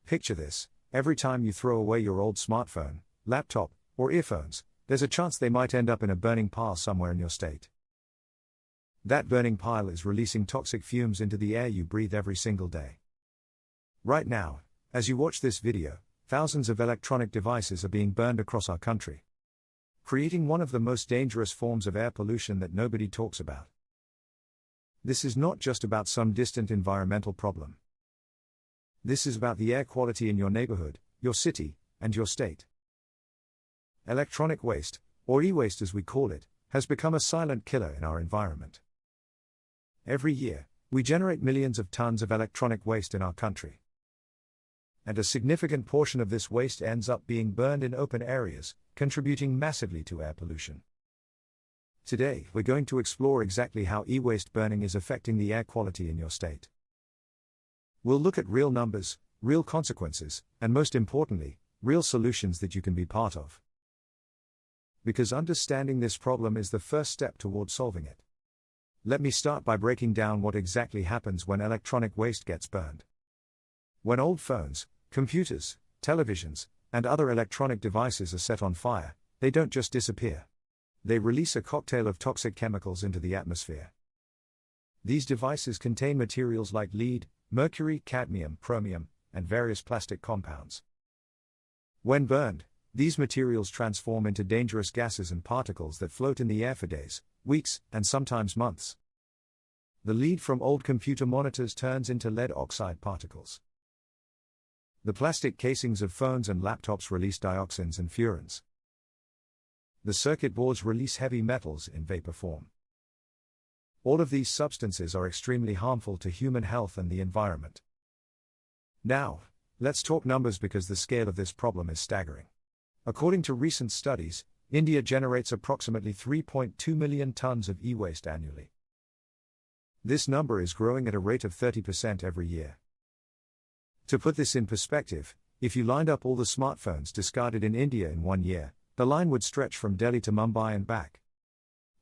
Picture this: every time you throw away your old smartphone, laptop, or earphones, there's a chance they might end up in a burning pile somewhere in your state. That burning pile is releasing toxic fumes into the air you breathe every single day. Right now, as you watch this video, thousands of electronic devices are being burned across our country, creating one of the most dangerous forms of air pollution that nobody talks about. This is not just about some distant environmental problem. This is about the air quality in your neighborhood, your city, and your state. Electronic waste, or e-waste as we call it, has become a silent killer in our environment. Every year, we generate millions of tons of electronic waste in our country. And a significant portion of this waste ends up being burned in open areas, contributing massively to air pollution. Today, we're going to explore exactly how e-waste burning is affecting the air quality in your state. We'll look at real numbers, real consequences, and most importantly, real solutions that you can be part of. Because understanding this problem is the first step toward solving it. Let me start by breaking down what exactly happens when electronic waste gets burned. When old phones, computers, televisions, and other electronic devices are set on fire, they don't just disappear. They release a cocktail of toxic chemicals into the atmosphere. These devices contain materials like lead, mercury, cadmium, chromium, and various plastic compounds. When burned, these materials transform into dangerous gases and particles that float in the air for days, weeks, and sometimes months. The lead from old computer monitors turns into lead oxide particles. The plastic casings of phones and laptops release dioxins and furans. The circuit boards release heavy metals in vapor form. All of these substances are extremely harmful to human health and the environment. Now, let's talk numbers because the scale of this problem is staggering. According to recent studies, India generates approximately 3.2 million tons of e-waste annually. This number is growing at a rate of 30% every year. To put this in perspective, if you lined up all the smartphones discarded in India in 1 year, the line would stretch from Delhi to Mumbai and back.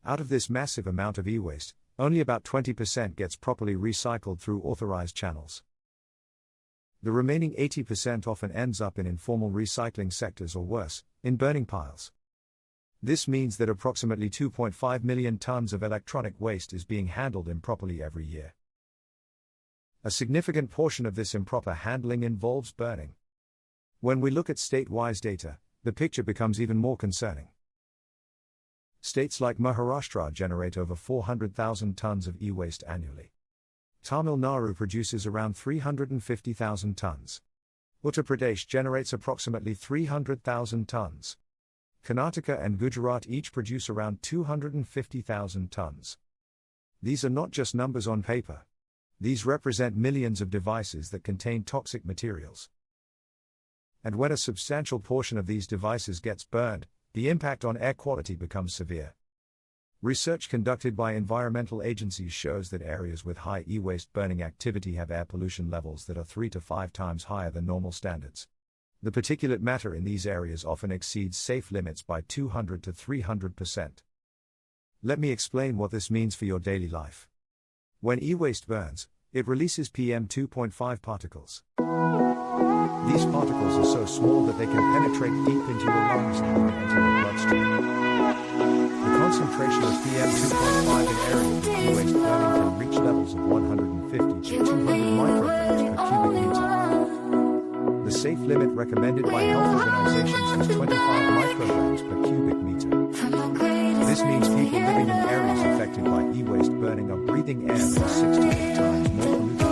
Out of this massive amount of e-waste, only about 20% gets properly recycled through authorized channels. The remaining 80% often ends up in informal recycling sectors or worse, in burning piles. This means that approximately 2.5 million tons of electronic waste is being handled improperly every year. A significant portion of this improper handling involves burning. When we look at state-wise data, the picture becomes even more concerning. States like Maharashtra generate over 400,000 tons of e-waste annually. Tamil Nadu produces around 350,000 tons. Uttar Pradesh generates approximately 300,000 tons. Karnataka and Gujarat each produce around 250,000 tons. These are not just numbers on paper. These represent millions of devices that contain toxic materials. And when a substantial portion of these devices gets burned, the impact on air quality becomes severe. Research conducted by environmental agencies shows that areas with high e-waste burning activity have air pollution levels that are 3 to 5 times higher than normal standards. The particulate matter in these areas often exceeds safe limits by 200 to 300%. Let me explain what this means for your daily life. When e-waste burns, it releases PM 2.5 particles. These particles are so small that they can penetrate deep into your lungs and even enter your bloodstream. The concentration of PM 2.5 in areas with e-waste burning can reach levels of 150 to 200 micrograms per cubic meter. The safe limit recommended by health organizations is 25 micrograms per cubic meter. This means people living in areas affected by e-waste burning are breathing air that is 6 to 8 times more polluted